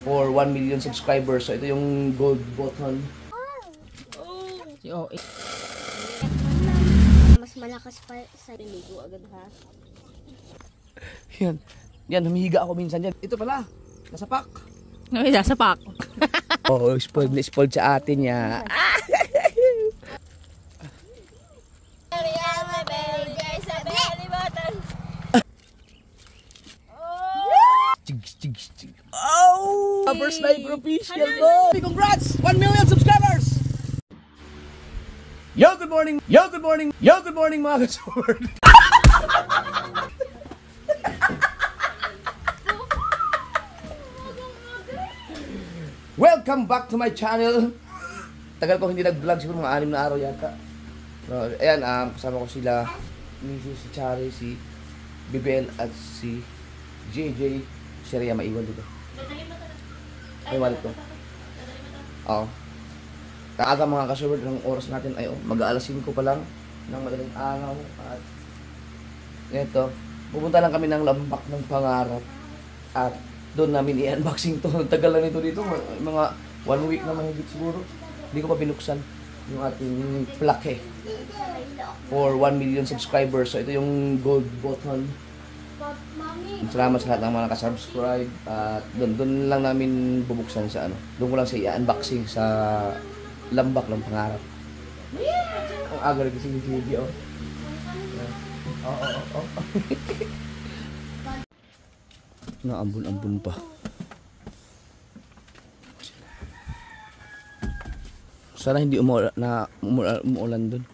for 1 million subscribers. So ito yung gold button. Oh. Mas malakas pa sa ligo agad ha. Yan. Yan, humihiga ako minsan yan. Ito pala, nasa pack. Ay, nasa pack. Oo, spoiled na spoiled sa atin niya. Oh! First Sniper official go! Congrats! 1 million subscribers! Yo, good morning! Yo, good morning! Yo, good morning mga kasword! Welcome back to my channel! Tagal ko hindi nag-vlog, siguro mga 6 na araw yata. Ayan, kasama ko sila, si Chari, si Bibel at si JJ. Si Rhea maiwan dito. Ay, wallet ko. Oo. Kaaga mga kasword, ng oras natin ay mag-aalas 5 pa lang ng madaling araw. At ito, pupunta lang kami ng Lambak ng Pangarap. At doon namin i-unboxing to. Tagal lang nito dito. Mga 1 week na mahigit siguro. Hindi ko pa binuksan yung ating plaque for 1 million subscribers. So ito yung gold button. Salamat sa lahat ng mga nakasubscribe. At doon lang namin bubuksan sa ano. Doon ko lang sa i-unboxing sa Lambak ng Pangarap. Ang aga rin kasi yung video. Oo. Naambun-ambun pa. Sana hindi umuulan doon.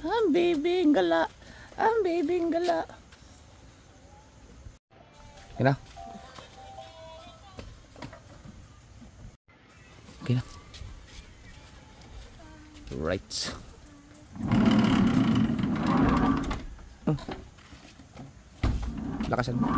Ang baby, ang gala. Ang baby, ang gala. Okay na? Okay na. Right. Lakasan mo.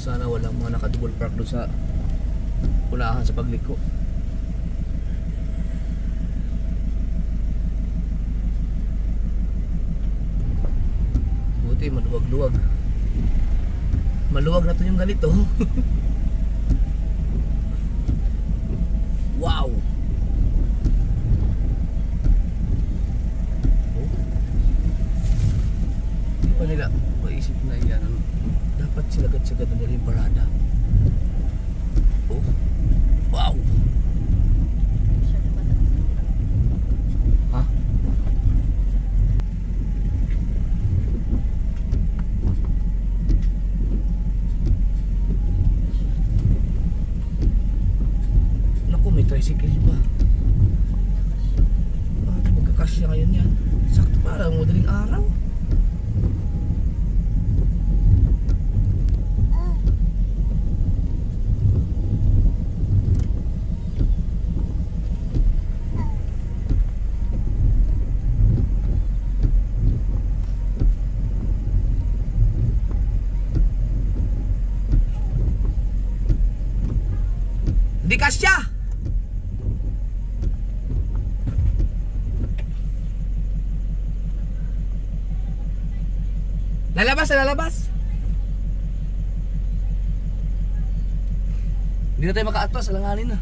Sana walang mga naka-double park doon sa unahan sa pagliko. Buti maluwag-luwag. Maluwag na to yung ganito. Wow! Hindi pa nila maisip na yan. Dapat silagad-sagad na nila yung parada. Oh. Wow! Ha? Naku, may tricycle pa. Magkakasya ngayon yan. Sakto para madaling araw. Di kasya. Lalabas. Hindi na tayo makaatras, alanganin na.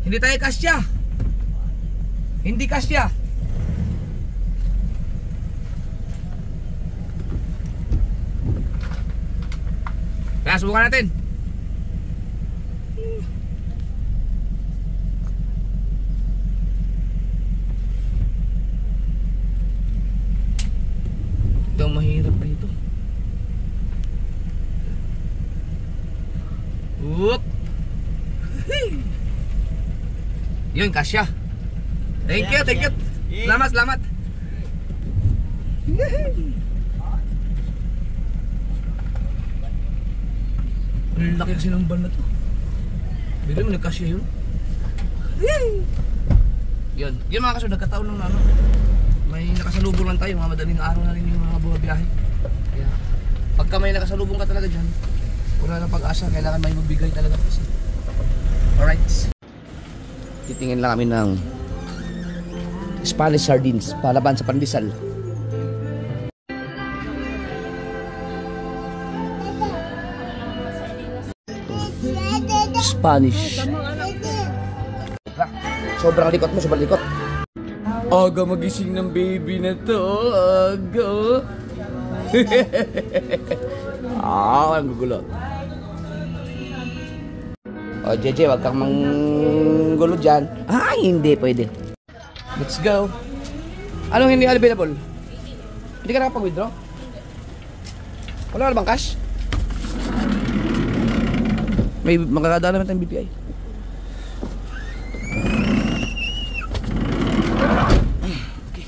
Hindi tayo kasya. Hindi kasya. Kaya subukan natin. Ito ang mahirap dito. Whoop. Yun, kasya. Thank you. Salamat. Ang laki kasi ng van na to. Bigla mo nagkasya yun. Yun mga kaso, nagkataon ng ano. May nakasalubong lang tayo, mga madaling araw na rin yung mga bumabiyahe. Kaya, pagka may nakasalubong ka talaga dyan, wala na pag-asa, kailangan may magbigay talaga kasi. Alright. Titingin lang kami ng Spanish sardines, palaban sa pandesal. Spanish. Sobrang likot mo, sobrang likot. Aga magising ng baby na to. Aga. Ang gugulo. O, JJ, wag kang manggulo dyan. Ay, hindi pwede. Let's go. Anong hindi available? Hindi ka nakapag-withdraw? Wala ka bang cash? May makakadaan naman tayong BPI. Okay.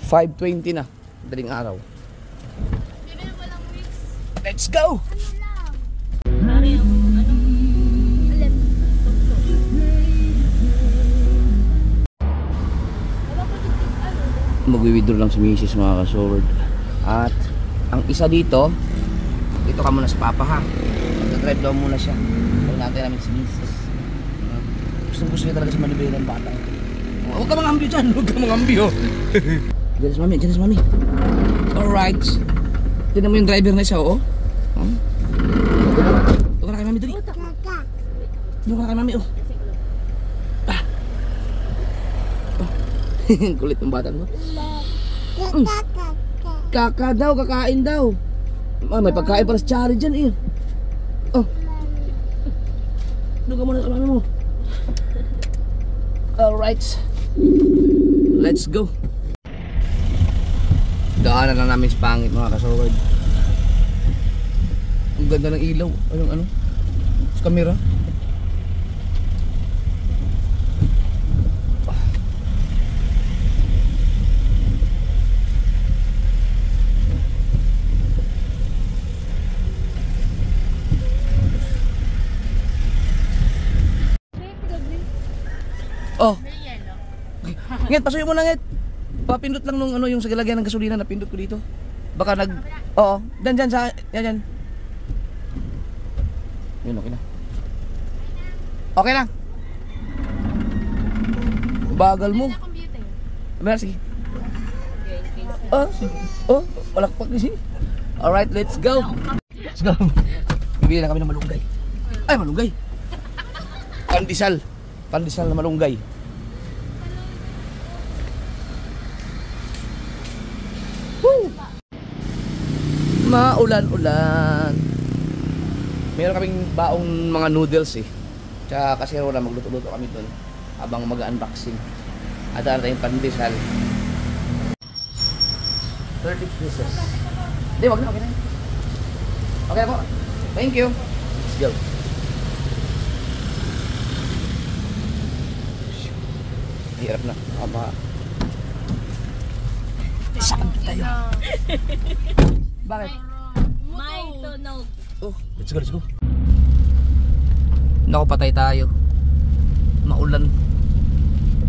5:20 na. Daling araw. Let's go! Magwi-withdraw lang si Mrs. mga kasword. At ang isa dito ka muna sa papa ha. Mag-drive daw muna siya. Kaya natin namin si Mrs. Gusto niya talaga sa manibela ng bata. Huwag ka mangambyo dyan. Huwag ka mangambyo. Diyan si mami. Diyan si mami. Alright. Tignan mo yung driver na siya, oh. Doon ka na kay mami, dali. Doon ka na kay mami, oh. Kulit ng bata mo. Kaka daw, kakain daw. May pagkain para sa Chari dyan eh. Oh. Doon ka muna sa mami mo. Alright. Let's go. Daanan na namin sa pangit mga kasawad. Ang ganda ng ilaw. Ano? Sa camera. Oh. Ngit, pasuyo mo na ngit. Papindot lang nung ano yung sa lalagyan ng gasolina na pindot ko dito. Baka Oo, dyan sa yan. Yun, okay na. Okay na. Bagal mo. Meron, sige. Walakpak kasi. Alright, let's go. Let's go. Bibili na kami ng malunggay. Ay, malunggay. Pandesal na malunggay. Woo! Maulan-ulan. Meron kaming baong mga noodles eh. Tsaka kasi wala magluto-luto kami doon habang mag-unboxing. At ano tayong pandesal. 30 pesos. Hindi, wag na. Okay na. Okay po. Thank you. Let's go. Hirap na. Saan tayo? Bakit? May tunog. Oh, let's go. Naku, patay tayo. Maulan.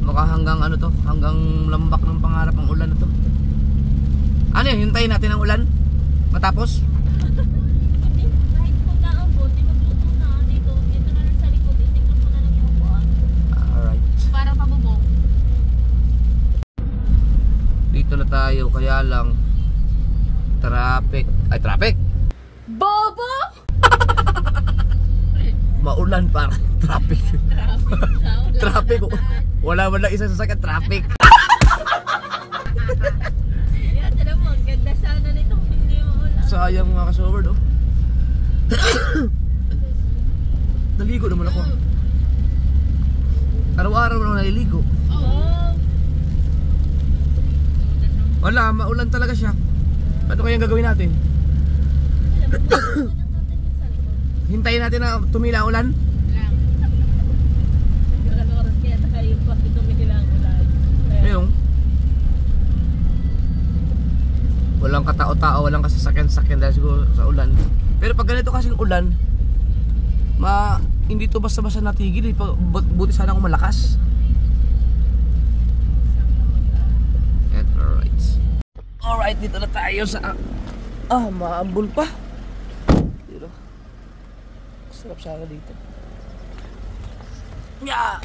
Baka hanggang ano to, hanggang lambak ng pangarap ang ulan na to. Ano yun, hintayin natin ang ulan? Matapos? Hindi, kahit kung naambot, magluto na dito. Dito na lang sa likod. Itikot mo na lang yung upuan. Alright. Para pabubong. Dito na tayo, kaya lang traffic. Ay, traffic! Bobo! Maulan para traffic. Traffic. Wala man lang isa sa sakit, traffic. Yan, alam mo, ang ganda sana nito kung hindi mo ulan. Sayang mga kasover, no? Naligo naman ako. Araw-araw na naliligo. Oh. Wala, maulan talaga siya. Ano kayang gagawin natin? Hintayin natin na tumila ang ulan? Ilang oras kaya tayo bakit tumigil ang ulan. Ayun. Walang katao-tao, walang kasasakyan-sakyan dahil siguro sa ulan. Pero pag ganito kasing ulan, hindi to basta-basta natigil. Buti sana kung malakas. Alright, dito na tayo sa... maambon pa. Dito. Sarap sana dito. Yeah.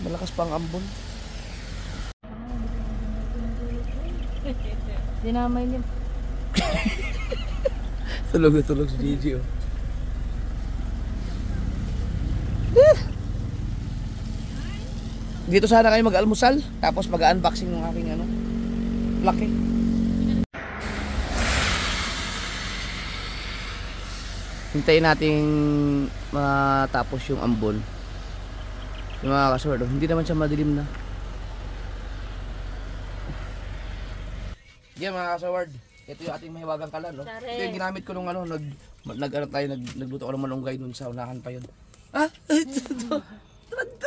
Malakas pa ang ambon. Dinamay niya. Tulog na tulog si Gigi, oh. Dito sana kayo mag-almusal, tapos mag-unboxing ng aking laki. Hintayin nating matapos yung ambon. Yung mga kasword, hindi naman siya madilim na. Yan mga kasword, ito yung ating mahiwagang kalan, no? Ito yung ginamit ko nung nagluto ko ng malunggay dun sa unahan pa yun.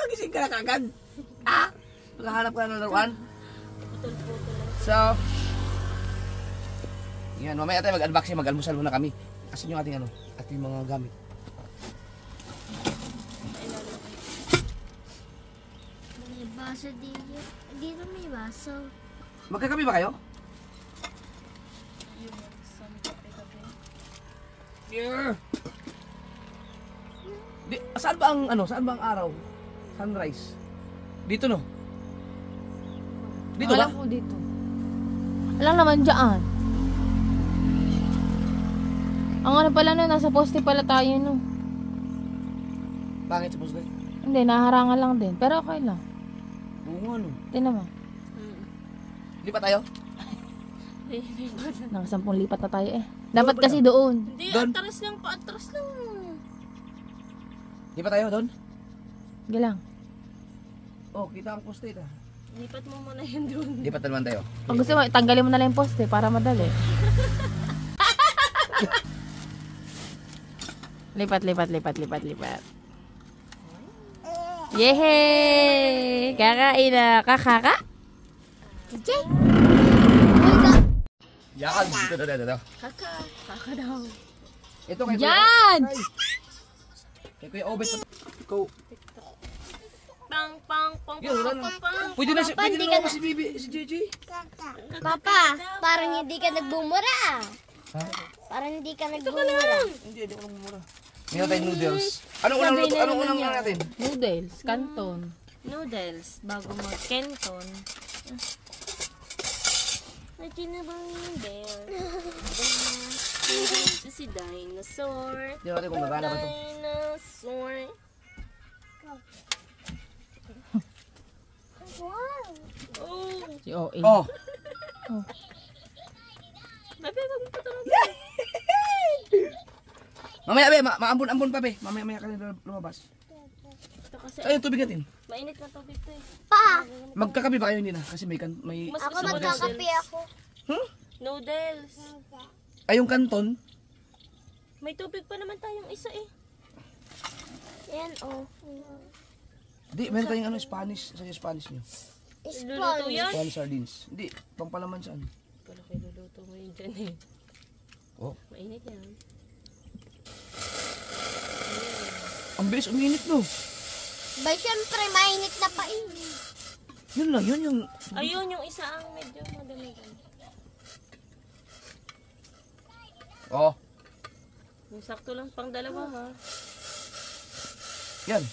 Gising ka na kagad. Nakahanap ka na ng laruan. So, yan, mamaya tayo mag-unboxing, mag-almusal muna kami. Kasi yung ating ating mga gamit. May baso dito. Dito may baso. Magkakape ba kayo? Yeah. Saan ba ang araw? Sunrise. Dito no? Dito ba? Alam ko dito. Alam naman dyan. Ang ano pala no, nasa poste pala tayo no. Pangit sa poste? Hindi, naharangan lang din. Pero okay lang. Oo nga no. Tingnan mo. Lipat tayo? Naka 10 lipat na tayo eh. Dapat kasi doon. Hindi, Doon? atras lang pa. Atras lang. Lipat tayo doon? Sige lang. Oh, kita ang poste ito. Lipat mo muna yun doon. Lipat naman tayo. Pag gusto mo, tanggalin mo na lang yung poste para madali. Lipat. Yehey! Kakain na. Kakaka? Jay! Yakal, dito. Kaka. Kaka daw. Ito kay Yan! Kay Kuya Obet. Ikaw. Pang. Yun, wala na. Pwede na ako si Bibi, si Gigi. Papa, parang hindi ka nagbumura. Ha? Parang hindi ka nagbumura. Hindi ako mura. Meron tayong noodles. Anong unang natin? Noodles, canton. Noodles, bago mag-kenton. Nakinabang bear. Ito si dinosaur. Hindi natin kung magana ba ito. Dinosaur. Oh. Si OA. Oh! Bebe, wag mo patulog. Mamaya be, maambon pa be. Mamaya ka na lumabas. Ito kasi Saan yung tubig natin? mainit na tubig to eh. Magkakape ba kayo hindi na? Kasi may Mas Ah, gusto ko magkakape ako. Huh? Noodles. Ay yung kanton? May tubig pa naman tayong isa eh. Yan oh. Hindi, meron tayong Spanish. Saan yung Spanish nyo? Luluto yan? Spanish sardines. Hindi, pampalaman saan? Pala kayo luluto mo yun dyan eh. Oh. Mainit yan. Ang bilis uminit no. Ba, syempre, mainit na pa eh. Yun lang, yun yung... Ayun, yung isa ang medyo madami dyan. Oh, Yung sakto lang pang dalawa ha. yan.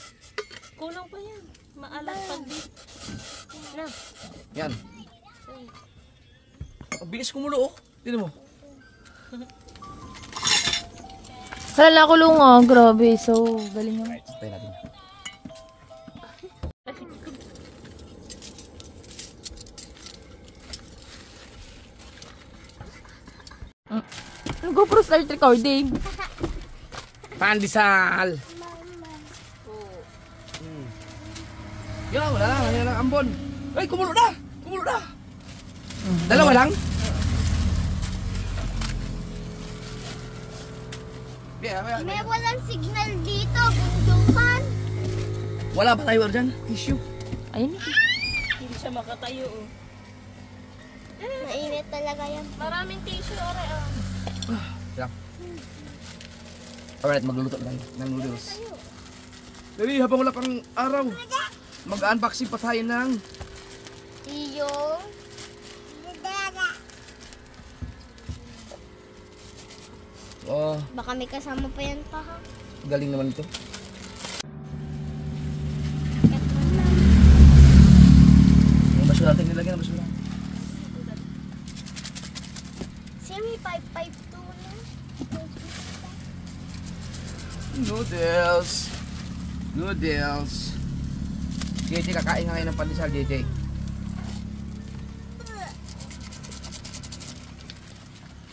Kulang pa yan. Maalat pag di. Na. Yan. Ang bilis kumulo oh. Tignan mo. Hala ko lungo, grabe. So, galing naman. Tayo natin. GoPro start recording. Pandesal. Yan, wala lang. Yan lang ambon. Ay, kumulo na. Kumulo na. Dalawa lang? Yeah, May walang signal dito. Bundungan. wala pa tayo dyan. Tissue. Ayun. Hindi siya makatayo oh. Mainit talaga yan. Maraming tissue, ore oh. Lang. Alright, magluluto tayo ng noodles. Dali, habang wala pang araw, mag-unboxing pa tayo ng Iyo. oh, Baka may kasama pa yan pa ha. galing naman ito. Yung basura natin nilagyan ng basura. Siya may 552 na. Noodles. Noodles. JJ, kakain nga ngayon ng pandesal, JJ.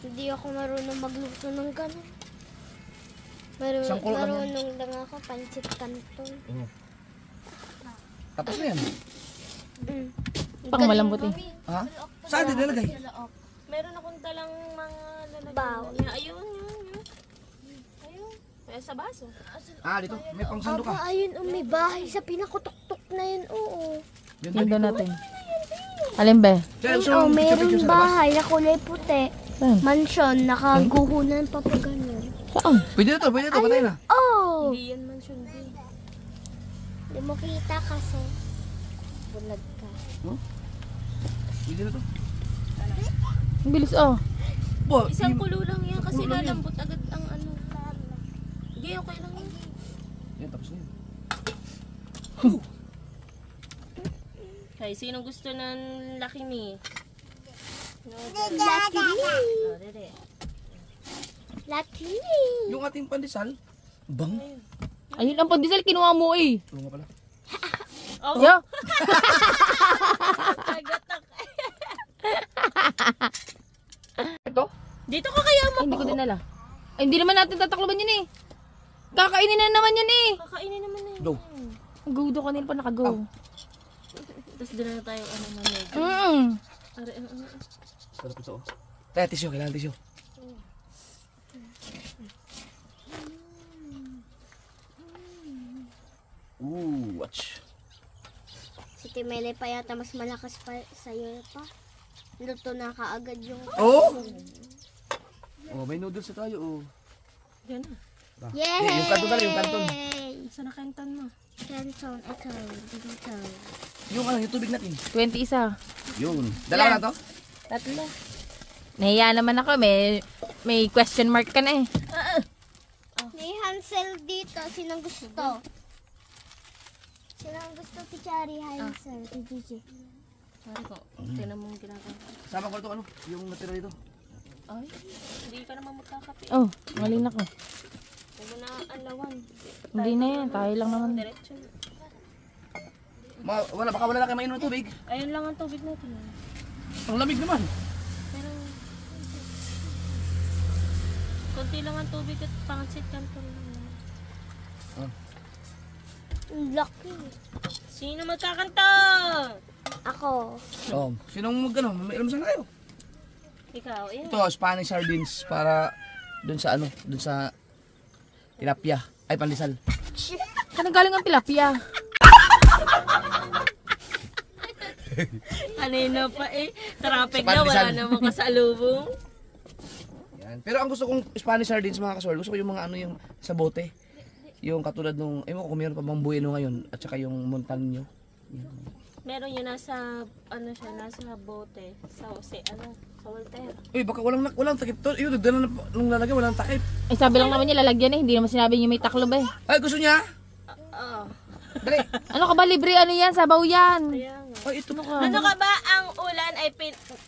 Hindi ako marunong magluto ng gano'n. Isang kulo lang yan. Marunong lang ako pancit canton. Tapos na yan. Pang malambot eh. Ha? Saan din nilagay? Meron akong talang mga lalagyan. Bawal. Ayun. Ayun. Ay, sa baso. Ah, dito. May pang sando Aba, ka. ayun, may bahay sa pinakatuktok na yun, oo. Yun doon natin. Alin ba? Kaya gusto Oh, mong picture meron sa labas? bahay na kulay puti. Saan? Mansion, nakaguhunan pa pa gano'n. Saan? Pwede na to, patay na. Oh! Hindi yan mansion din. Hindi mo kita kasi. Bulag ka. Pwede na to. Ang bilis oh. Bo, Isang kulo lang yan kasi Kulo lang yan. lalambot agad ang ano. Hindi, okay lang yan. yan, tapos na yun. Ay, sino gusto ng laki ni? Lucky me! Oh, dede. Lucky me! Yung ating pandesal, bang? Ayun ang pandesal, kinuha mo eh. Oo nga pala. Oh, Yo! tagatak. Ito? Dito ka kaya Ay, hindi ko dinala. Ay, hindi naman natin tatakloban yun eh. Kakainin na naman yun eh. Kakainin naman na yun. Go. Go do kanil pa nakago. Tapos doon na tayo ano mamig. Are, Sarap ito. Kaya tissue, kailangan tissue. Ooh, watch. Si Timele pa yata mas malakas pa sa'yo pa. Luto na kaagad yung... Oh! Oh, may noodles na tayo, oh. yan na. Yay! Yung kanton na yung kanton. Saan nakantan mo? Canton, ito, dito. Yung ano, yung tubig natin. 20 isa. Yun. Dalawa na to? Tatlo. Nahiya naman ako. May question mark ka na eh. May Hansel dito. Sinong gusto? Sinong gusto si Chari Hansel? Si Gigi. Sorry ko. Tingnan mo yung ginagawa. Sama ko ito, ano? Yung natira dito. Ay, hindi ka naman magkakape. Oh, mali na ko. Huwag mo na alawan. Hindi na yan. Tayo lang naman. Diretso. Baka wala na kayo mainom ng tubig. Ayun lang ang tubig natin. Ang lamig naman. Pero, konti lang ang tubig at pangsit kanton lang naman. Lucky. Sino magkakanta? Ako. Oh, sinong mag-ano? May alam saan kayo? Ikaw, yan. Ito, Spanish sardines para dun sa ano, dun sa tilapia. Ay, pandesal. Saan galing ang tilapia? Kanina pa eh. Traffic Sa na, wala pandesal. namang kasalubong. Yan. Pero ang gusto kong Spanish sardines mga kasol, gusto ko yung mga ano yung sa bote. Yung katulad nung, ewan ko kung meron pa bang Bueno ngayon at saka yung Montaño. Meron yun nasa, ano siya, nasa bote. Sa Voltaire. Uy, baka walang takip to. Yung nagdala nung lalagay, walang takip. Ay, sabi lang naman niya lalagyan eh. Hindi naman sinabi niya may taklob eh. Ay, gusto niya? Oo. Dali. Ano ka ba? Libre ano yan? Sabaw yan. Kaya nga. Ay, ito na. Ano ka ba, ang ulan ay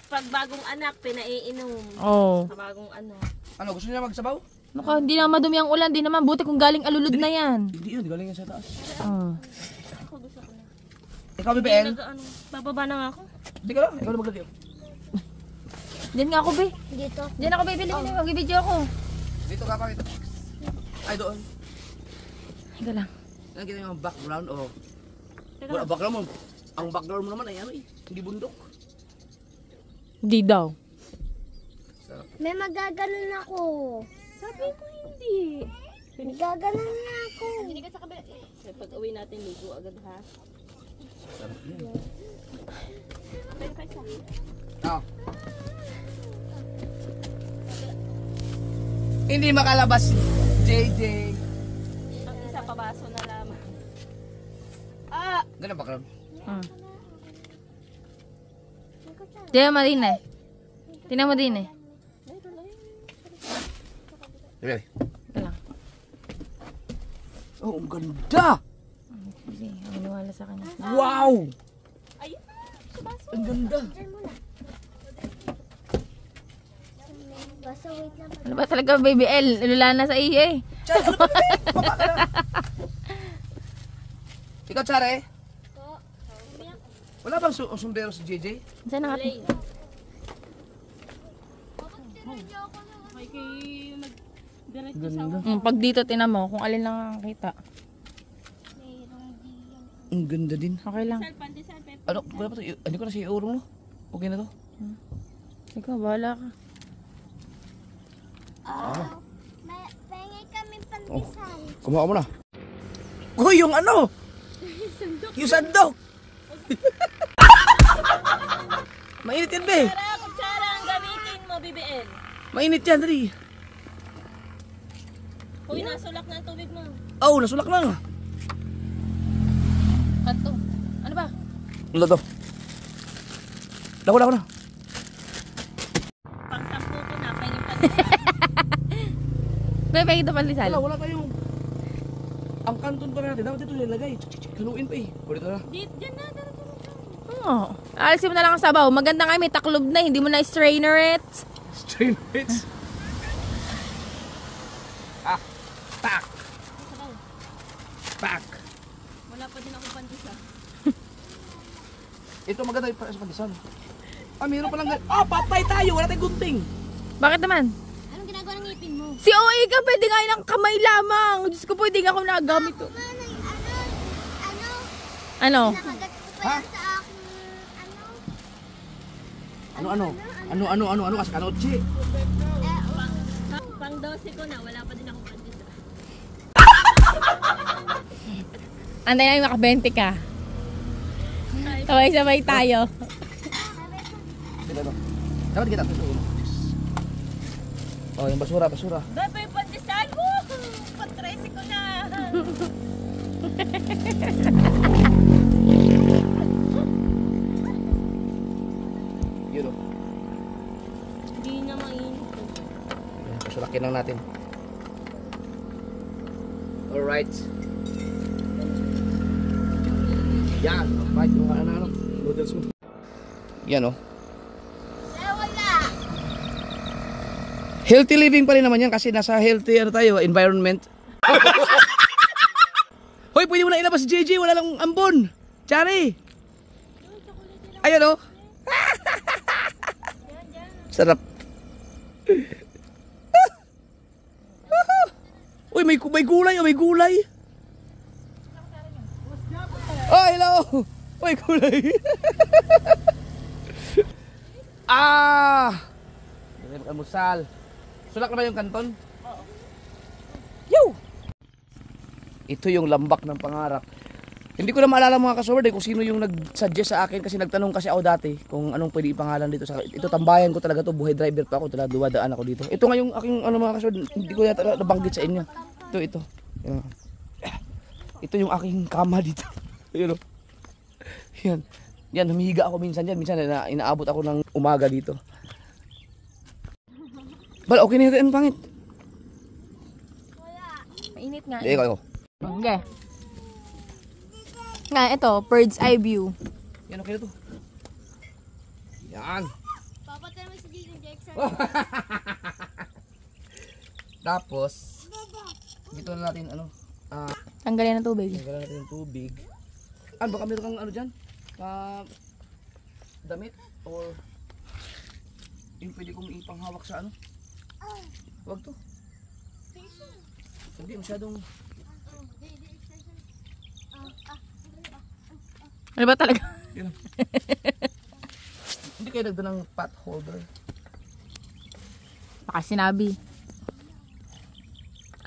pag bagong anak, pinaiinom. Oh. Sa bagong ano. Ano, gusto niya magsabaw? Ano ka? Hindi naman madumi ang ulan. Hindi naman. Buti kung galing alulod na yan. Hindi yun, galing yan sa taas. Oh. Ako gusto ko na. Ikaw, BBN? Ano, bababa na nga ako. Hindi ka lang, ikaw na maglagay. Diyan nga ako, be. Dito. Diyan ako, be. Bili. Mag-video ako. Dito ka pa, ito. Ay, doon. Higa lang. Yan kita yung background o... Teka Wala lang. background mo. Ang background mo naman ay ano eh. Hindi bundok. Hindi daw. May magaganon ako. Sabi mo hindi. Gaganon na ako. Pag uwi natin, ligo agad ha. Oh. Hindi makalabas si JJ. Ang isa pabaso na lamang. Ganun ba karon? Diyan mo din eh. Tingnan mo din eh. Sige. Ito lang. Oh, ang ganda! Kasi maniwala sa kanya. Wow! Ayun na, sa baso. Ang ganda! Basta wait lang. Ano ba talaga, baby L? Lula na sa iyo eh. Chare, ano ba ito? Baba ka na! Ikaw, Chare? Wala bang sumbero si JJ? Saan na Malay. Ay, kay mag-diretso sa Pag dito, tinan mo kung alin lang ang kita. Ang ganda din. Okay lang. pandesal, pepper. Ano? Wala pa ito? Ano ko na si Euro mo? Okay na to? Ikaw, bahala ka. Pengay kami pandesal. Kumuha mo na. Uy, yung ano? Yung sandok! Mainit yan, be! Kutsara ang gamitin mo, BBL. Mainit yan, dali. Uy, nasulak na ang tubig mo. Oh, nasulak na. Kanto. Ano ba? Ano to? Dako na. Pang 10 ko na, pahingin pandesal. Bebe, ito pandesal. Wala tayong... Ang kanton pa natin, dapat ito nilagay. Haluin pa eh. Pwede na. Diyan na, dito. Oo. Alisin mo na lang ang sabaw. Maganda nga may taklob na. Hindi mo na strainer it. Strain bits. Pack. Pack. Wala pa din ako pandesal. Ito maganda yung sa pandesal. Meron palang ganyan. Patay tayo. Wala tayong gunting. Bakit naman? Anong ginagawa ng ngipin mo? Si OA ka, pwede nga ng kamay lamang. Diyos ko, pwede nga ako nagamit to. Ano? Nakagat ko pa yan sa aking Ano kasi kanoche. Pang 12 ko na, wala pa din ako pandesal. Antay na yung maka-20 ka. Sabay-sabay tayo. Sila no. Dapat kita ito. Oh, yung basura. Dapat yung pandesal mo! Pang 13 ko na! Yun o. Hindi na mainit. Pasurakin lang natin. Alright. Yan. Alright. Yung ano. Noodles mo. Yan o. wala. Healthy living pa rin naman yan kasi nasa healthy environment. Hoy, pwede mo na ilabas si JJ. Wala lang ambon. Chari. Ayan o. Sarap. Uy, may gulay. May gulay. Oh, hello. May gulay. Almusal. Sulak na ba yung kanton? Oo. Yo! Ito yung lambak ng pangarap. Hindi ko na maalala mga kasober kung sino yung nag-suggest sa akin kasi nagtanong kasi ako dati kung anong pwede ipangalan dito sa ito. Tambayan ko talaga to, buhay driver pa ako, talaga dumadaan ako dito. Ito nga yung aking mga kasober, hindi ko yata nabanggit sa inyo. Ito. Ito yung aking kama dito. Ayun o. Yan, humihiga ako minsan dyan. Minsan inaabot ako ng umaga dito. Bal, okay na yun, pangit. Mainit nga. Ikaw. Okay. Nga, ito, bird's eye view. Yan, okay na to. Yan. Papatay mo si Jason Jackson. Tapos, dito na natin, Tanggalin ng tubig. tanggalan natin yung tubig. Baka meron kang dyan? Damit? Or, yung pwede kong ipanghawak sa Wag to. Hindi, masyadong... Ano ba talaga? Yan. Hindi kayo nagda ng pot holder. Baka sinabi.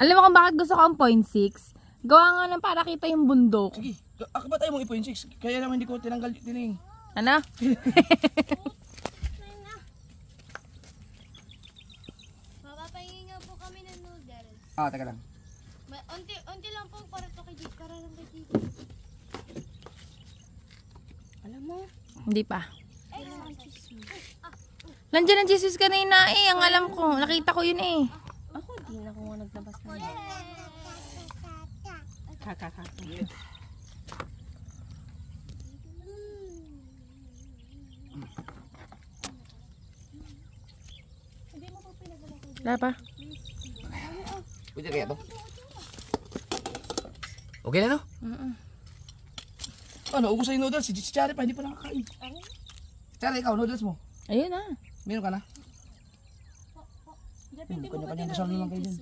Alam mo kung bakit gusto ko ang 0.6? Gawa nga lang para kita yung bundok. Sige, ako ba tayo mong i-0.6? Kaya naman hindi ko tinanggal tining. Ano? Ah, teka lang. Unti lang po para to kay Gigi. Para lang kay Gigi. Alam mo. Hindi pa. Ay, ang chismis. Nandiyan ang Jesus kanina eh. Ang alam ko. Nakita ko yun eh. Ako, di na ko nga naglabas na yun. Kakaka. Wala pa. Pwede kaya to? Okay na no? Ano, ubos sa yung noodles. Si Chari pa, hindi pa nakakain. Chari, ikaw, noodles mo. Ayun na. Meron ka na? Kanya-kanyang dasal naman kayo dyan.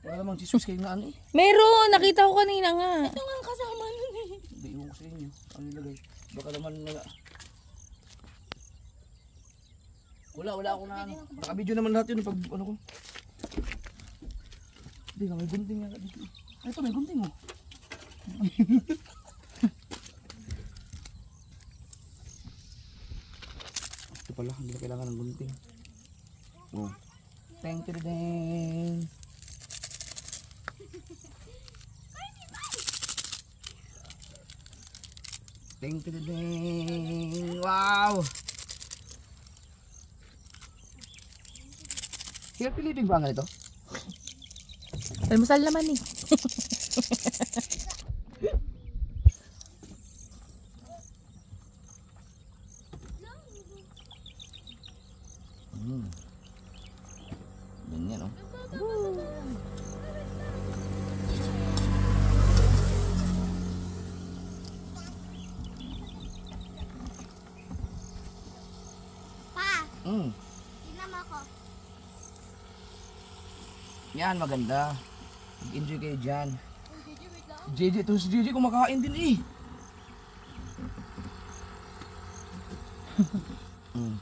Wala namang Jesus kayo na ano eh. Meron. Nakita ko kanina nga. Ito nga ang kasama nun eh. Hindi, iwan ko sa inyo. Ano nilagay? Baka naman nila. Wala ako na ano. Naka-video naman lahat yun pag ano ko. Hindi nga, may gunting nga dito. Ay, ito may gunting oh. Ito pala, hindi na kailangan ng gunting. Oh. Teng teng. Teng teng. Wow. Healthy living ba nga ito? Almusal naman eh. Ganyan oh. Pa, Mm. tignan mo ako. Yan, maganda. Mag-enjoy kayo dyan. JJ, ito si JJ kumakain din eh. Mm.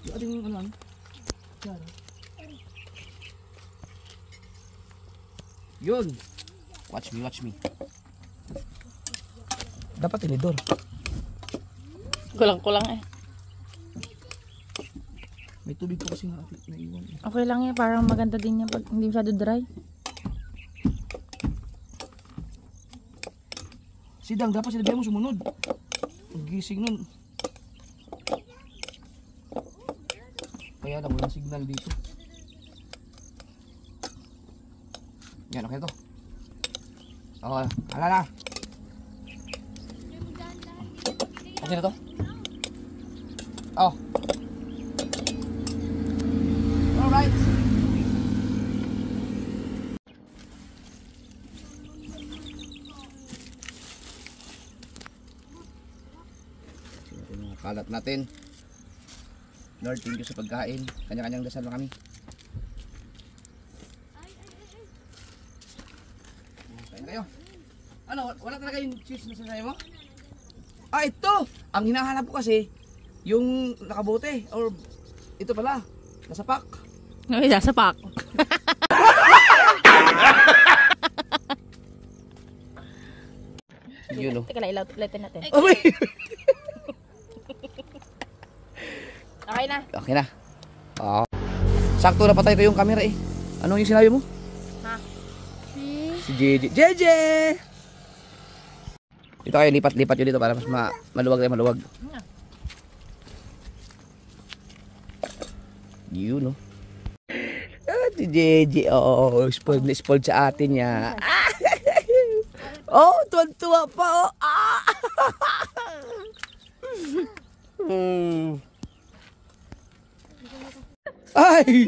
Yung ating ano? Yan. Yun. Watch me. Dapat tinidor. Kulang-kulang eh. May tubig pa kasi nga naiwan. Okay lang eh. Parang maganda din yan pag hindi masyado dry. Sidang, dapat sinabihan mo sumunod. Ang gising nun. Kaya lang, walang signal dito. Yan, okay to. Okay, hala na. Okay na to? Oh. Alright. Kalat natin. Lord, thank you sa pagkain. Kanya-kanyang dasal na kami. Kain kayo. Ano, wala talaga yung cheese na sasaya mo? Ah, ito! Ang hinahanap ko kasi, yung nakabote. Or, ito pala, nasa pack. Ay, nasa pack. Yun o. Teka lang, ulitin natin. Oh, wait! Okay na. Okay na. Oo. Sakto na patay ko yung camera eh. Ano yung sinabi mo? Ha? Si JJ. JJ! Dito kayo, lipat-lipat yun dito para mas maluwag tayo, maluwag. Yun, no? Ah, si JJ, oh, spoiled na spoiled sa atin niya. Oh, tuwan-tuwa pa, oh. Ah! Ay!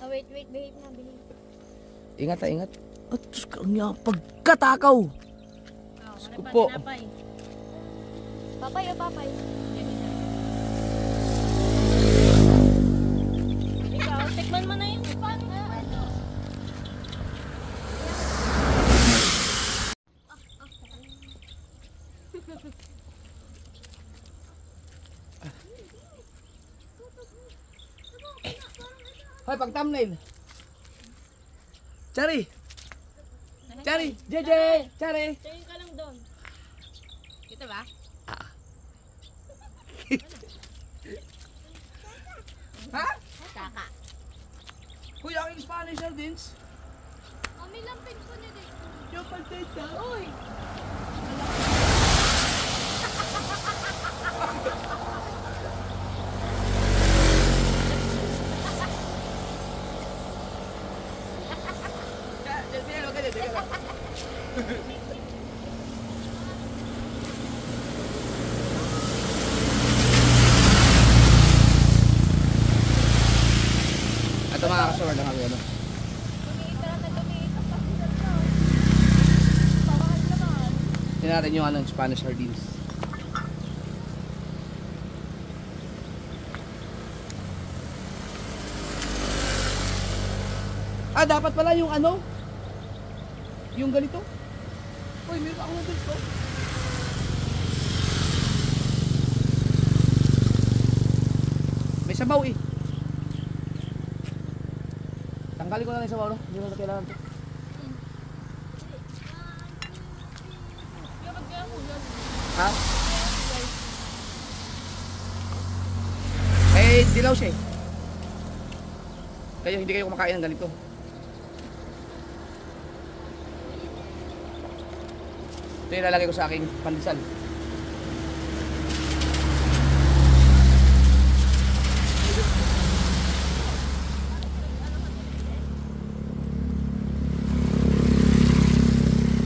Oh, wait, behave na. Ingat ha, ingat. At Diyos ka, ang pagkatakaw. Diyos ko po. Papay. Ikaw, tikman mo na yun. Hoy, pag thumbnail. Chari. JJ, Chari. Tingin ka lang doon. Kita ba? Ha? Kaka. Kuya, aking Spanish sardines. Mami, lampin ko na dito. Yung pagtita. Uy! Ito mga kasawar lang kami ano. Lumiit ka lang na lumiit. Ang pasilan ko. Pamahal naman. Tingnan natin yung anong Spanish sardines. Ah, dapat pala yung ano? Yung ganito? Uy, meron ako ng ganito. May sabaw eh. Tanggalin ko na lang yung sabaw, no? Hindi mo na kailangan to. Kaya magkaya mo yan. Ha? Eh, dilaw siya eh. Kayo, hindi kayo kumakain ng ganito. Ito yung lalagay ko sa aking pandesal.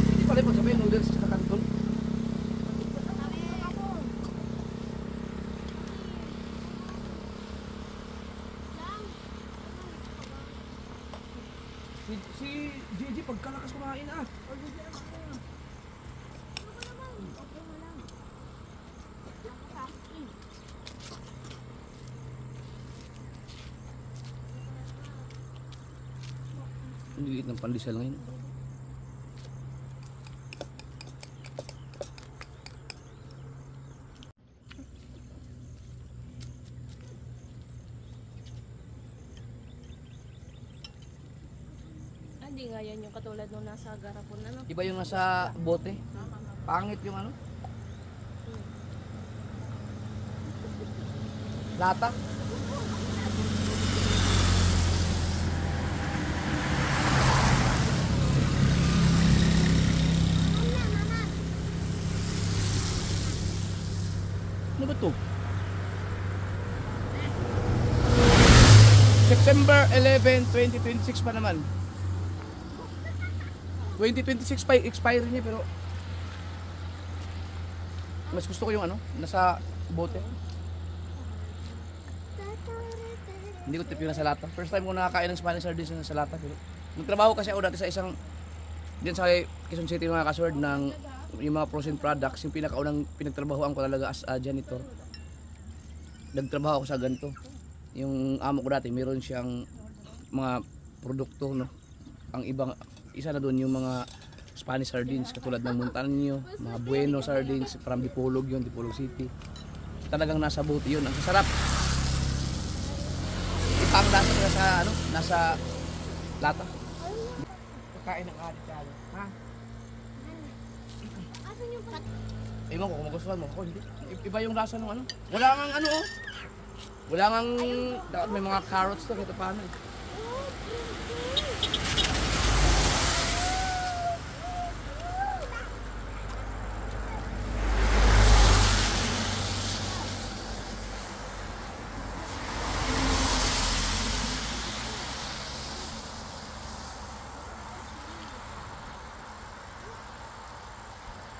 Hindi pala yung pagsabi, noodles sa kanton. Si Gigi, pagkalakas kumain ah. Ang liit ng pandesal ngayon. Hindi nga yan yung katulad nung nasa garapon, ano? Iba yung nasa bote. Pangit yung ano. Lata. Ano ba to? September 11, 2026 pa naman. 2026 pa yung expiry niya pero mas gusto ko yung ano, nasa bote. Hindi ko tip yung nasa lata. First time ko nakakain ng Spanish sardines na nasa lata. Pero nagtrabaho kasi ako dati sa isang diyan sa Quezon City mga kasword ng yung mga frozen products. Yung pinakaunang pinagtrabahoan ko talaga as a janitor. Nagtrabaho ako sa ganito. Yung amo ko dati, meron siyang mga produkto, no. Ang ibang isa na doon yung mga Spanish sardines katulad ng Montaño, mga Bueno sardines from Dipolog yun, Dipolog City. Talagang nasa bote yun. Ang sasarap. Ipang lasa nila sa ano, nasa lata. Kakain ng alit-alit, ha? Asan yung pat? Ewan ko kung magustuhan mo. Ako hindi. Iba yung lasa ng ano. Wala ngang ano oh. Wala ngang, dapat may mga carrots to. Ito paano eh.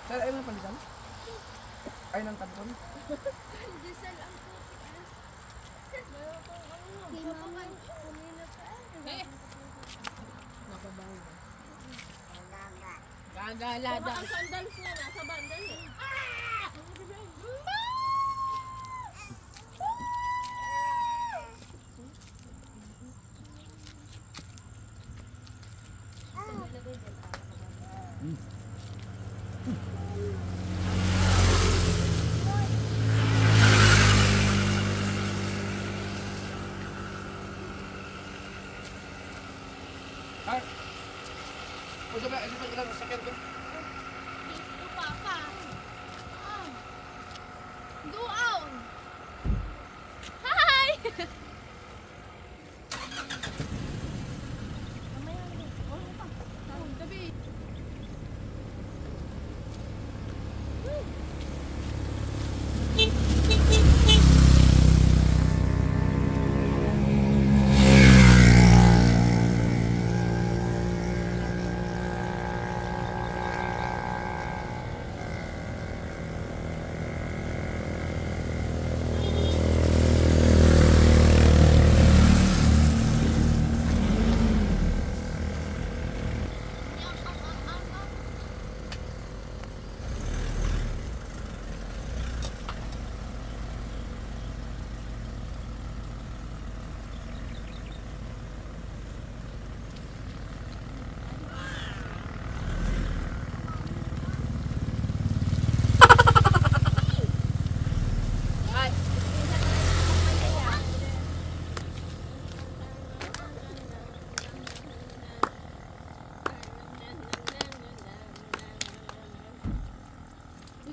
Sir, ayaw ng pandesal? Ayaw ng tampon? Diesel ang puti. Meron kong ano. Kay mama. Kumina pa. Gagalada. Ang sandals niya nasa bandal eh. Ay! O, sabi, ilang sakyan to? Dito papa.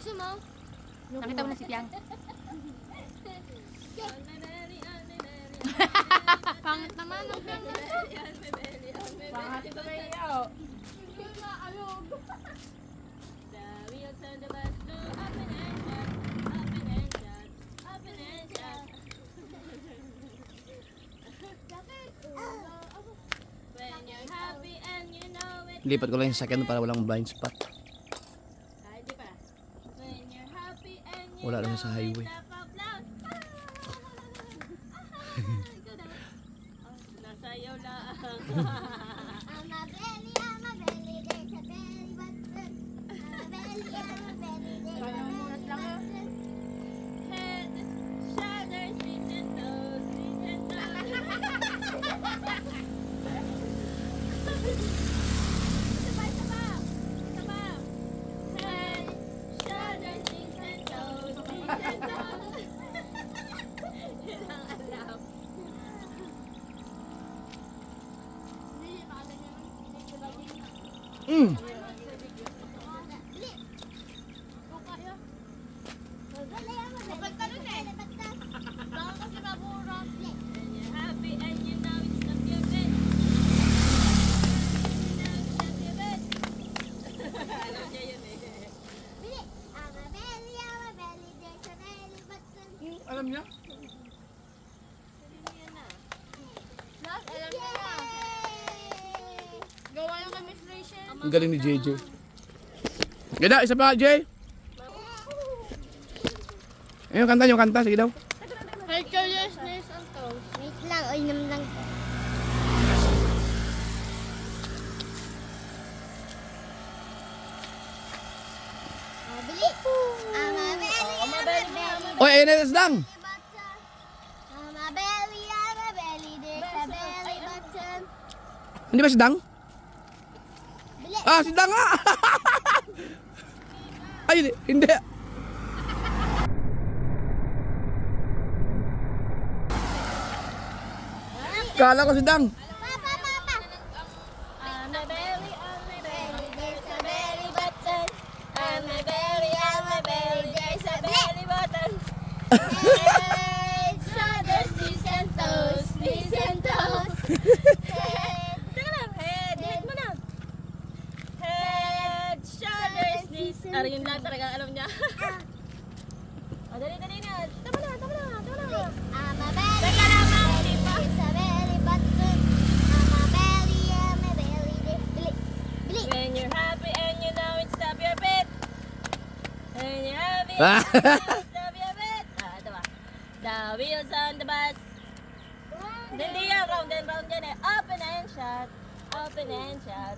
Gusto mo? Nakita mo na si Piang? Pangit naman ang Piang. Pangit ito kayo. Lipat ko lang yung sasakyan para walang blind spot. Wala lang sa highway. Nasayaw lang. I'm a belly, there's a belly button. I'm a belly, there's a belly button. Head, shoulders, knees and toes, knees and toes. Saba. Head, shoulders, knees and toes, knees and toes. Yun ang alam. And you're happy and you know it's not your bed. Alam niya yun eh. Alam niya? Gawa lang kami Rachel. Ang galing ni JJ. Ganda, isa pa, Jay. Ayun, kanta nyo, kanta. Sige daw. Head, shoulders, knees and toes. Wait lang, inom lang ko. Bili! I'm a belly, Oy, ayun na yung lang. I'm a belly, there's a belly button. Hindi ba si Dang? Bili! Ah, si Dang nga! Ay, hindi. Kala ko si Dang. Papa! On my belly, There's a belly button. on my belly, there's a belly button. Head, shoulders, knees and toes, knees and toes. Head, Teka lang, head mo na. Head, shoulders, knees. Yun lang talaga alam niya. Dali na. Tama na. I'm a belly, Teka lang, ma'am, di pa. there's a belly button. I'm a belly, there's bili! When you're happy and you know it, stop your beat. When you're happy, Ah. stop your beat. Ito ba? The wheels on the bus. Hindi yan, round and round yan eh. Open and shut. Open and shut.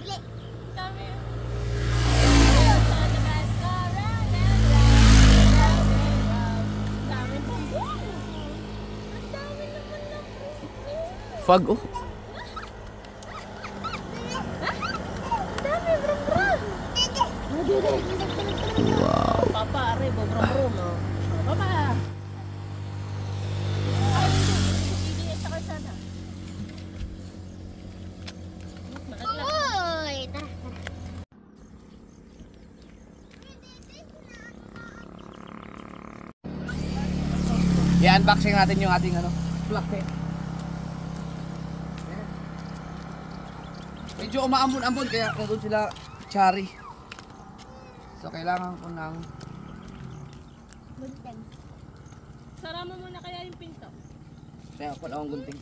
Bili! Dami yun. Wheels on the bus go round and round and round. Dami po. Ang dami naman ng Fog, oh. dami, brum brum. Wow. Papa, are, brum brum. Papa. Hindi sa kalsada. Nakatla. Uy! Tara. I-unboxing natin yung ating ano, plug head. Medyo umaambon-ambon kaya nandun sila Chari. So kailangan ko ng Buntag. Sara mo muna kaya yung pinto. kaya ko akong gunting.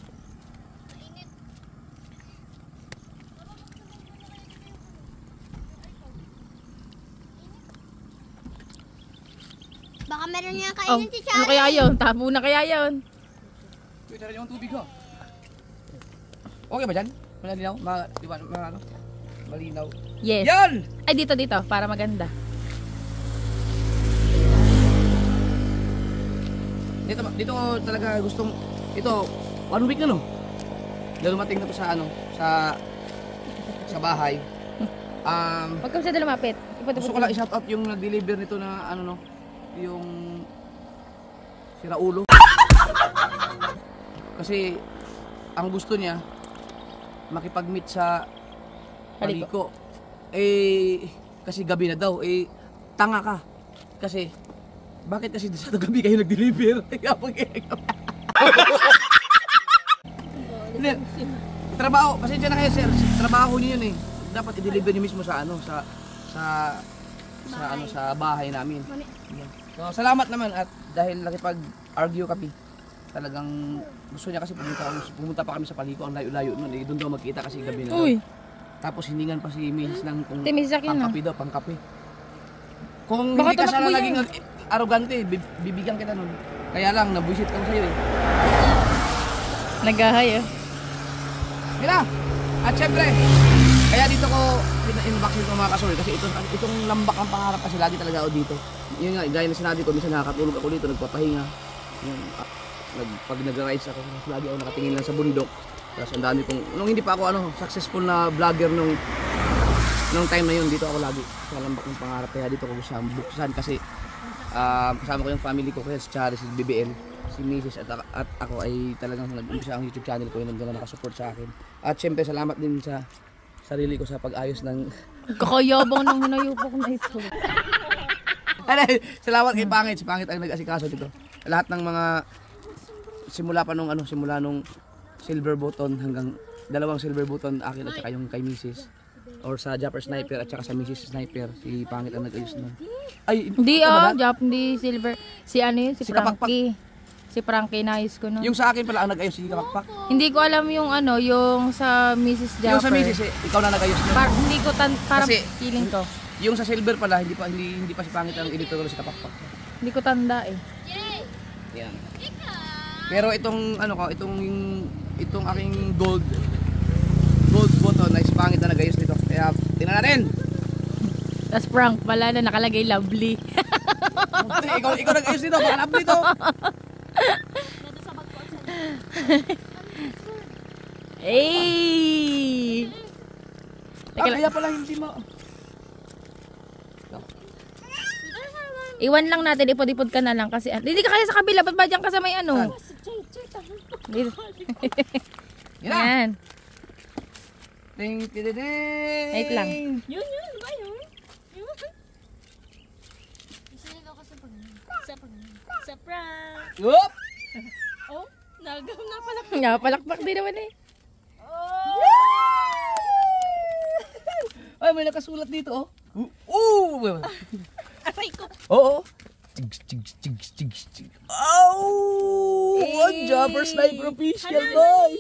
Baka meron niya kainin si ano Charlie. kaya yun? Tabo na kaya yun? Wait, tara yung tubig ko. Okay ba dyan? Malinaw? Ano? Malinaw. Yes. Yan! Ay, dito, para maganda. Dito ko talaga gustong, ito, 1 week na no? Lumating na to sa ano, sa bahay. Huwag ka masyado lumapit. Gusto ko lang i-shoutout yung nag-deliver nito na ano no, yung si Raulo. Kasi ang gusto niya makipag-meet sa paliko. kasi gabi na daw, tanga ka. Kasi, bakit kasi sa gabi kayo nag-deliver? Hindi, trabaho, pasensya na kayo sir, trabaho niyo yun eh. Dapat i-deliver niyo mismo sa bahay namin. So, salamat naman at dahil nakipag-argue kami, talagang gusto niya kasi pumunta pa kami sa Paliko, ang layo-layo nun eh, doon daw magkita kasi gabi na daw. Tapos hiningan pa si Mrs. ng pangkape daw, pangkape. Kung hindi ka sana naging arrogante, bibigyan kita nun. Kaya lang, nabuisit ka sa'yo eh. Nagahay eh. Mira! At syempre, kaya dito ko in-vaccine ko mga kasol kasi itong lambak ang pangarap kasi lagi talaga ako dito. Yun nga, gaya na sinabi ko, minsan nakakatulog ako dito, nagpapahinga. Pag nag-rides ako, lagi ako nakatingin lang sa bundok. Tapos ang dami kong, nung hindi pa ako successful na vlogger nung time na yun, dito ako lagi sa lambak ng pangarap. Kaya dito ko gusto buksan kasi kasama ko yung family ko, kaya si Chari, si BBL, si Mrs. at ako ay talagang nag-umpisa ang YouTube channel ko, yun ang nakasupport sa akin. At syempre salamat din sa sarili ko sa pag-ayos ng Kakayabang nang hinayupok na ito. Salamat kay Pangit, si Pangit ang nag-asikaso dito. Lahat ng mga simula nung silver button hanggang 2 silver button akin at saka yung kay Mrs. Or sa Japper Sniper at saka sa Mrs. Sniper, si Pangit ang nag-ayos nun. Ay, Hindi hindi silver. Si ano yun? Si Frankie. Si Frankie nais ko nun. yung sa akin pala ang nag-ayos si Kapakpak. Hindi ko alam yung yung sa Mrs. Japper. Yung sa Mrs. ikaw na nag-ayos nun. Hindi ko parang Kasi, feeling ko. Yung sa silver pala, hindi pa si Pangit ang editor si Kapakpak. Hindi ko tanda eh. Yan. Pero itong itong aking gold button ay si Pangit na nag-ayos nito. Kaya tingnan natin. Tapos prank pala na nakalagay lovely. ikaw nag-ayos nito, baka lovely to. Hey! Kaya pala hindi mo. Iwan lang natin, ipod-ipod ka na lang kasi hindi ka kaya sa kabila, ba't ba dyan ka sa may ano? Yan. Ding, ding, ding. Wait lang. Yun, ba yun? Sa prank. Whoop! Oh, napalak. Napalakpak din naman eh. Ay, may nakasulat dito oh. Aray ko. Oo. Oh! One Japper Sniper official boy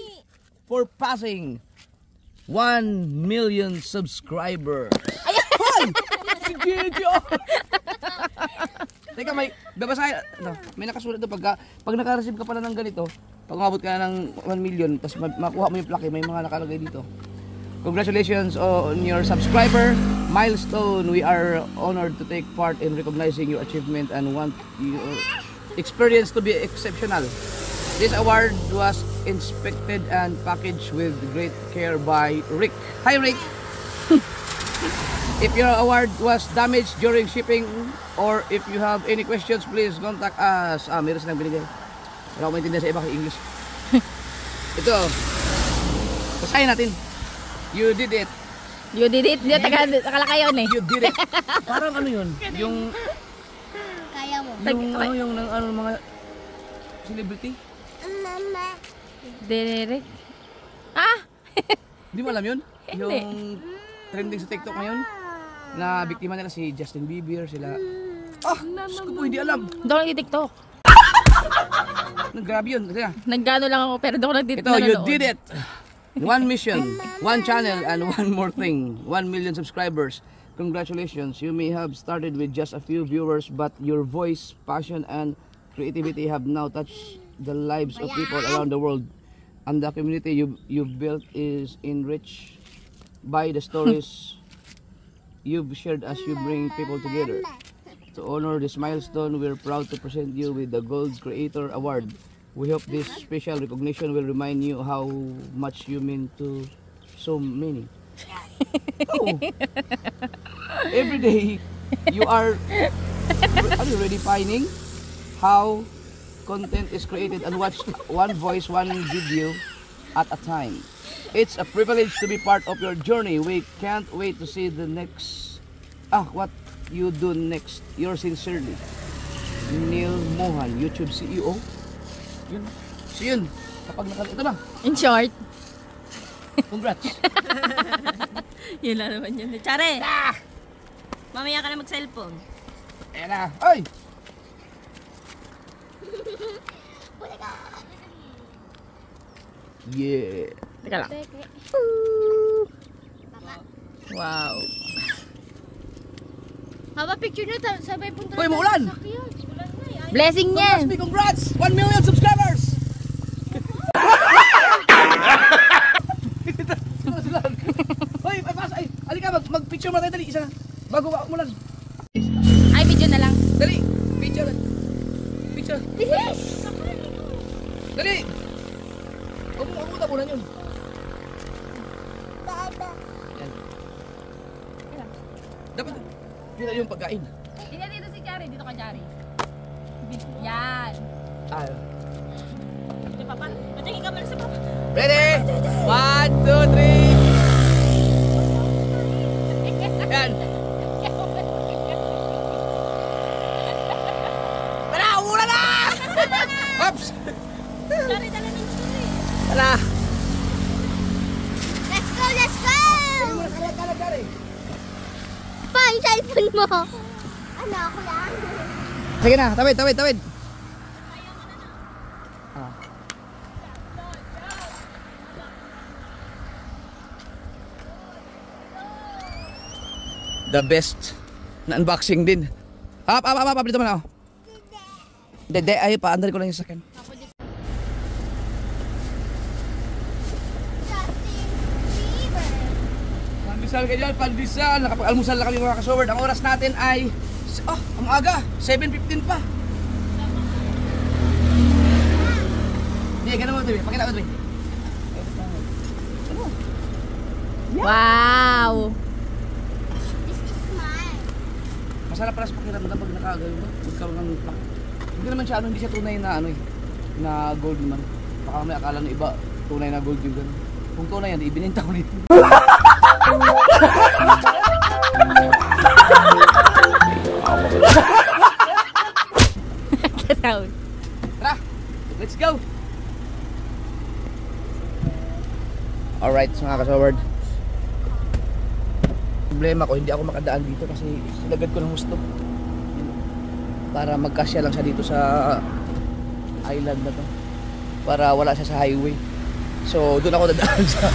for passing 1 million subscribers. Ay! Si Gigi! Teka, may nakasulat doon pag naka-receive ka pala ng ganito, pag umabot ka na ng 1 million, tapos makuha mo yung plaque, may mga nakalagay dito. Congratulations on your subscriber milestone. We are honored to take part in recognizing your achievement and want your experience to be exceptional. This award was inspected and packaged with great care by Rick. Hi Rick! If your award was damaged during shipping or if you have any questions, please contact us. Meron silang binigay. Wala ko maintindihan sa iba kay English. Ito. Basahin natin. You did it. You did it. Nakalakay yun eh. You did it. Parang ano yun? Yung Kaya mo. yung mga celebrity? Mama. Derek. Ah! Hindi mo alam yun? Hindi. Yung trending sa TikTok ngayon na biktima nila si Justin Bieber, sila. Diyos ko po, hindi alam. Hindi ako nag-tiktok. Grabe yun. Kasi Naggano lang ako pero hindi ako nag-tiktok. ito, you did it. 1 mission, 1 channel, and 1 more thing. 1 million subscribers. Congratulations. You may have started with just a few viewers, but your voice, passion, and creativity have now touched the lives of people around the world. And the community you've built is enriched by the stories you've shared as you bring people together. To honor this milestone, we're proud to present you with the Gold Creator Award. We hope this special recognition will remind you how much you mean to so many. Oh. Every day, you are you redefining how content is created and watch one voice, one video at a time. It's a privilege to be part of your journey. We can't wait to see the next what you do next. Yours sincerely, Neil Mohan, YouTube CEO. Yun. So yun, kapag ito na, In short. congrats. Yun lang naman yun. Chare! Mamaya ka na mag-cellphone. Ayan na. Ay! Yeah. Teka lang. Wow. Haba picture nyo, sabay punta Uy, maulan! Blessing niya! Congrats! 1 million subscribers! Hoy, ay, alika, mag-picture mo tayo, dali, isa. Bago mo lang. Ay, video na lang. Dali, picture. Picture. Dali! Huwag mo tapunan yun. Yan. Dapat, yun na yung pagkain. Tingnan dito si Chari. Dito ka, Chari. Yan. Ah. Si Papa. Patingin ka muna sa Papa. Ready? 1, 2, 3. Yan. Tara, umulan na! Ops! Chari, dala ng story. Tara! Let's go, let's go! Kala. Pa, yung cellphone mo. Ano, ako lang. Sige na, tawid. The best na unboxing din. Up, dito mo na. Oh. Dede, ay pa, andali ko lang yung sakin. Justin Bieber. Pandesal kayo dyan, pandesal. Nakapag-almusal na kami mga kasoward. Ang oras natin ay, ang aga, 7:15 pa. Hindi, ganun mo ito, pakita ko ito. Wow. This is mine. Masarap pala sa pakiramdam pag nakagawin mo. Magkaroon ng plak. Hindi naman siya, hindi siya tunay na na gold naman. Baka may akala ng iba, tunay na gold yung gano'n. Kung tunay yan, ibininta ko nito. Get out. Tara, let's go! Alright, mga kasaward. Problema ko, hindi ako makadaan dito kasi sinagad ko ng gusto. Para magkasya lang siya dito sa island na to. Para wala siya sa highway. So, doon ako dadaan sa...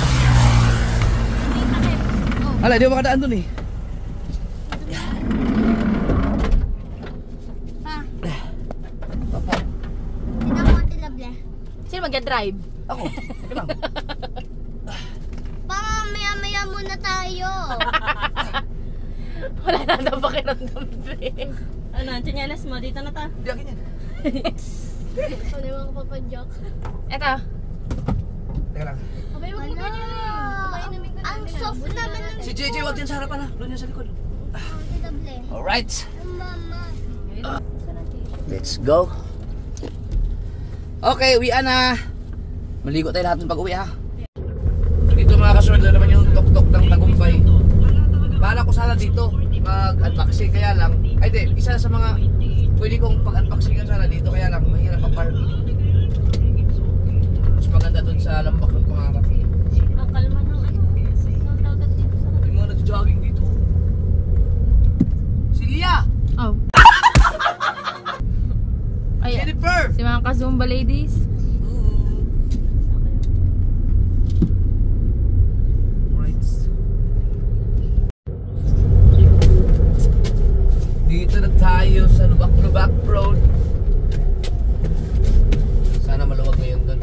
Hala, hindi ako makadaan doon eh. Pa. Hindi ako matilable. Sino mag-drive? Ako, okay lang. Pa, maya muna tayo. Wala na daw pakiramdam, Dre. Ano, ang tsinelas mo? Dito na ta. Hindi akin yan. Ano yung papadyak? Eto. Teka lang. Abay, wag mo ganyan eh. Ang soft naman ng Si JJ, wag yan sa harapan ha. Doon yan sa likod. matilable. Alright. Mama. Let's go. Okay, uwian na. Maligo tayo lahat ng pag-uwi ha. Dito mga kasunod na naman yung tok-tok ng tagumpay. Bala ko sana dito mag-unboxing, kaya lang ay di, isa sa mga pwede kong pag-unboxing sana dito, kaya lang mahirap ang parking. Mas maganda dun sa lambak ng pangarap. Ang kalma ng ano. Ang dagat dito sa May mga nag-jogging dito. Silya! Oh. Ayan. Jennifer! Si mga ka-Zumba ladies. Right. Dito na tayo sa Lubak-Lubak Road. Sana maluwag ngayon doon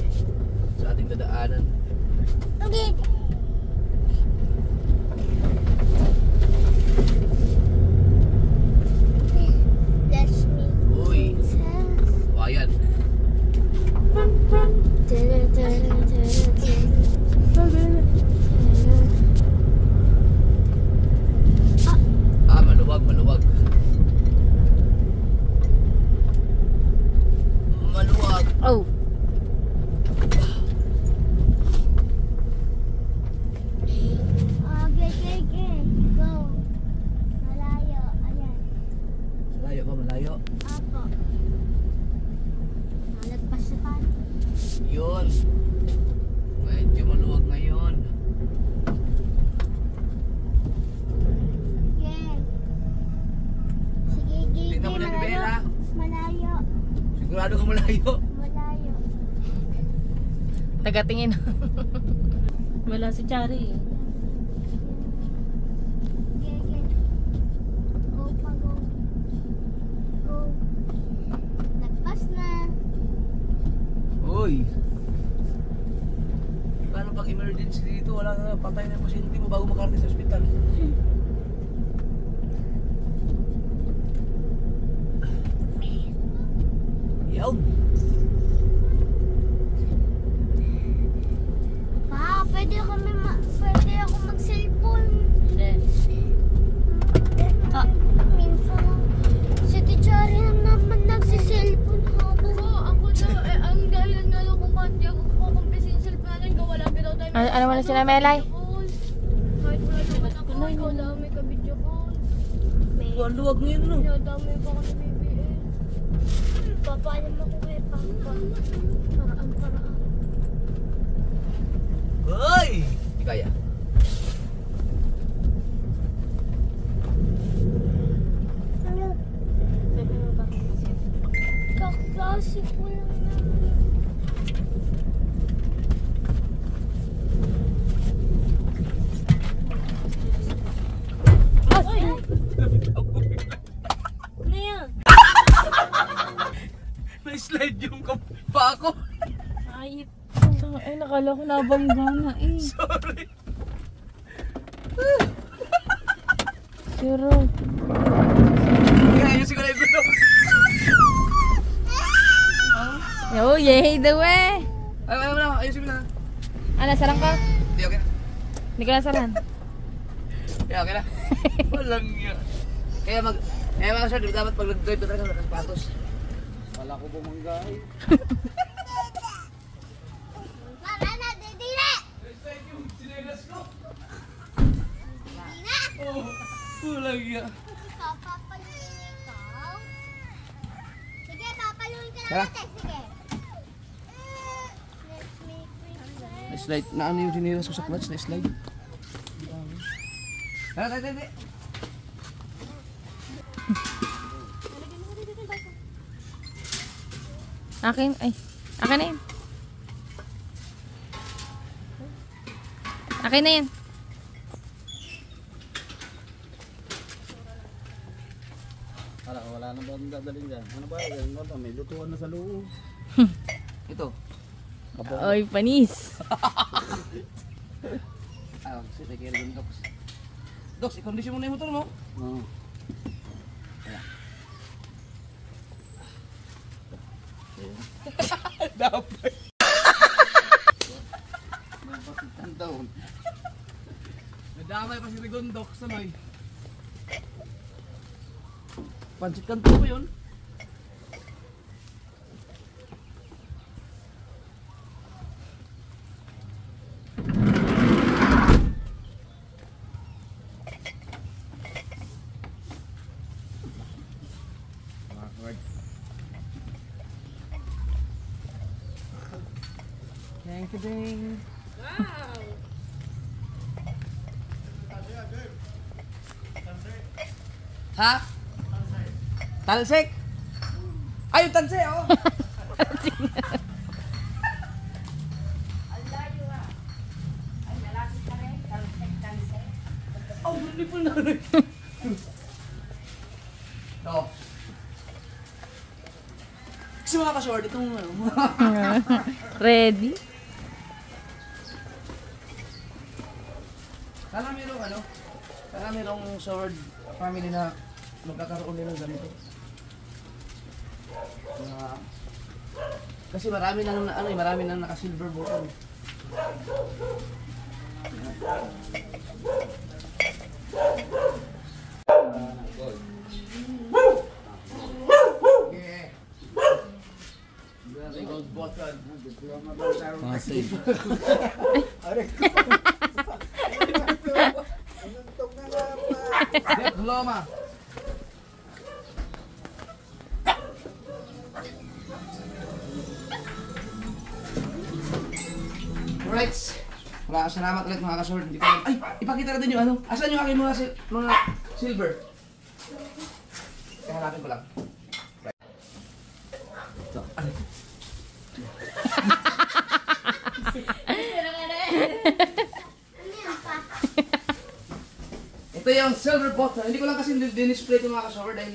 sa ating dadaanan. Okay. Bless me. Uy, ayan. Maluwag. Maluwag. Oh. Gaano ka malayo? Malayo. Tagatingin. Wala si Chari eh. Gege. Go pa, go. Go. Nagpas na. Uy! Paano pag emergency dito? Wala na, patay na yung pasyente mo bago makarating sa ospital. Yaw! Pa, pwede ako mag-cellphone. Ah. Minsan, si Tichari naman nagsiselfone habang. Ako daw, ang dahilan nga daw kung bakit di ako kukumpis yung cellphone natin, gawa lang daw tayo. Ano mo na sila, Melay? Kahit wala naman ako, ikaw daw may ka-video call. Ang luwag ngayon, no? Dinadamay pa ako ni BBL. Papaalam ako kay Papa. Paraan. Hoy! Di kaya. Kaklase ko lang naman. Ano yan? Na-slide yung pa ako. Ay, nakala ko nabangga na eh. Sorry. Pero, Kaya ayusin ko na yung gulong. oh, yay the way. Ay, wala. Ayusin mo na. Ano, sarang ka? Hindi, okay na. Hindi ko nasaran. Kaya okay na. Walang yan. Kaya mga sir, dapat pag nag-drive ka talaga ng patos. Wala ko bumanggay. Mama na, didire! Respect yung sinelas ko. Dina! Oh, walang yan. Papaluin ikaw? Sige, papaluin ka Tara. natin. Sige. Let's make friends. Na-slide. Na ano yung sinelas ko sa clutch? Na-slide. Tara. Akin na yan. Akin na yan. Wala na ba ang dadalhin dyan? Ano ba yan? May lutuan na sa loob. Ito. Oy, panis. Ah, sit. Ay, kaya rin, Dox. Dox, i-condition mo na yung motor mo. Oo. Dapat. Ang taon. Nadamay pa si Rigondok sa may. Pansit kanto ko yun. Thank you, Ding. Ha? Talsik? Ay, yung talsik, oh. Oh, hindi po na rin. Ito. Kasi mga ka-short, itong ano. Ready? Sana merong ano, sana merong sword family na magkakaroon din ng ganito. Kasi marami nang ano, marami nang naka-silver button. Yeah. Gold button. Mga safe. Diploma. Alright. Salamat ulit mga ka-sword. Hindi ko ay, ipakita natin yung ano. Asan yung aking mga silver? Hanapin ko lang. So, ano? Ito yung silver bottle. Hindi ko lang kasi din-display ito mga ka-shower dahil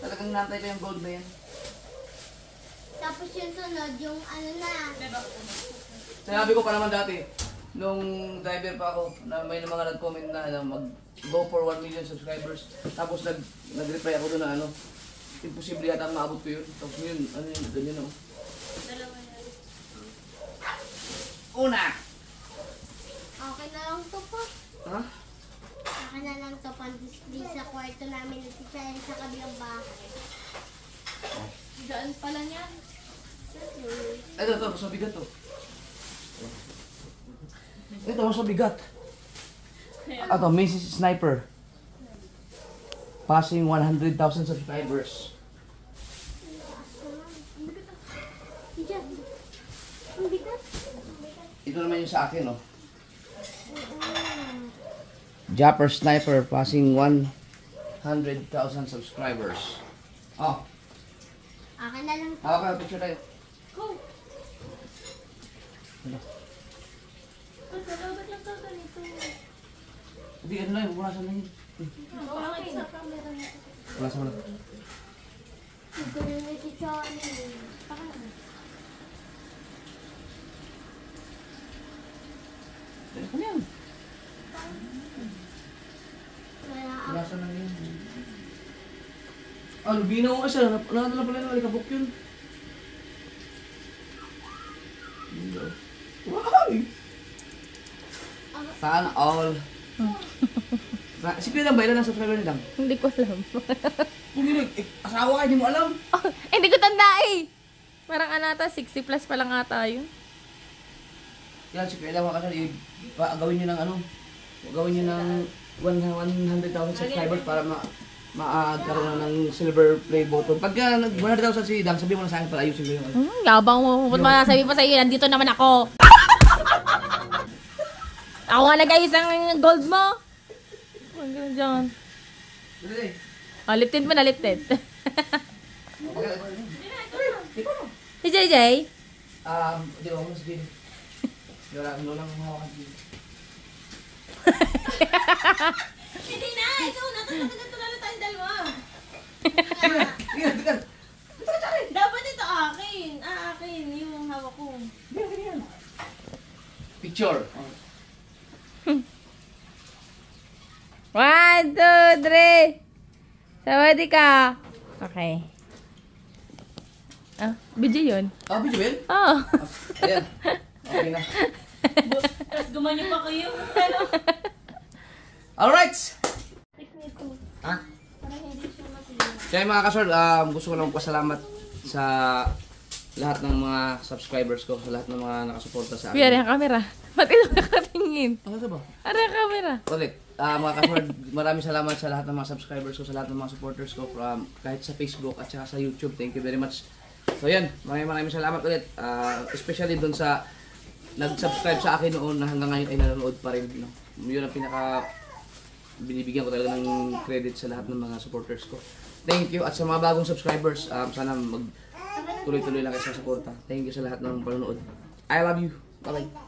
talagang nantay ko yung gold na yan. Tapos yung sunod, yung ano na. Sinabi ko pa naman dati, nung driver pa ako, na may mga nag-comment na mag-go for 1 million subscribers. Tapos nag-reply ako doon na ano, imposible yata maabot ko yun. Tapos yun, ano yun, ganyan o. Una! Okay na lang to po. Ha? Okay na lang to pang-display sa kwarto namin at sa kabilang bahay. Daan pala niyan. Ito, mas mabigat to. Ito, mas mabigat. Ito, Mrs. Sniper. Passing 100,000 subscribers. Diyan. Ang bigat. Ito naman yung sa akin, oh. Japper Sniper passing 100,000 subscribers. Oh, Akin na lang to. hawak ka, picture tayo. Go. Ba't lang ka ganito? Hindi, ano na yun, punasan na yun. Bakit sa camera niya? Punasan mo na. Ito na yung si Johnny. Ano yan? Wala ako. Punasan na yun. Ah, lubina ko kasi, nakadala pala yung alikabok yun. Wow! Sana all. Si Kuya lang ba? Ilan ang subscriber nilang? Hindi ko alam. Pumilig, asawa ka, hindi mo alam. Hindi ko tanda eh. Parang anata, 60 plus pa lang ata yun. Yan, si Kuya lang kasi gawin nyo ng ano, gawin nyo ng 100,000 subscribers para maagkaroon na ng silver play button. Pagka nag 100,000 si Dang, sabi mo na sa akin para ayusin ko yung ano. Yabang mo. Ba't masasabi pa sa'yo, nandito naman ako. Ako nga nag-ayos ng gold mo. Ang gano'n dyan. Dali, Liptin mo na, liptin. Si JJ? Di ba, mas din. Wala lang hawakan din. Hindi na! Ikaw na! Tapos nagkatulala tayong dalawa. Tingnan. Dapat ito akin. Akin. Yung hawak ko. Picture. 1, 2, 3. Sawadi ka. Okay. Video yun? Ah, video ba yun? Oo. Ayan. Okay na. Tapos gumanyo pa kayo. Alright! Technique. Ha? Parang hindi siya masigla. Kaya mga kasor, gusto ko lang pasalamat sa lahat ng mga subscribers ko, sa lahat ng mga nakasuporta sa Kuya, akin. ang camera. Ba't ito nakatingin? Ano ba? Are ang camera. Ulit, mga kasor, maraming salamat sa lahat ng mga subscribers ko, sa lahat ng mga supporters ko, from kahit sa Facebook at saka sa YouTube. Thank you very much. So yan, maraming salamat ulit. Especially dun sa nag-subscribe sa akin noon na hanggang ngayon ay nanonood pa rin. No? Yun ang pinaka binibigyan ko talaga ng credit sa lahat ng mga supporters ko. Thank you. At sa mga bagong subscribers, sana tuloy-tuloy lang kayo sa suporta. Thank you sa lahat ng panonood. I love you. Bye-bye.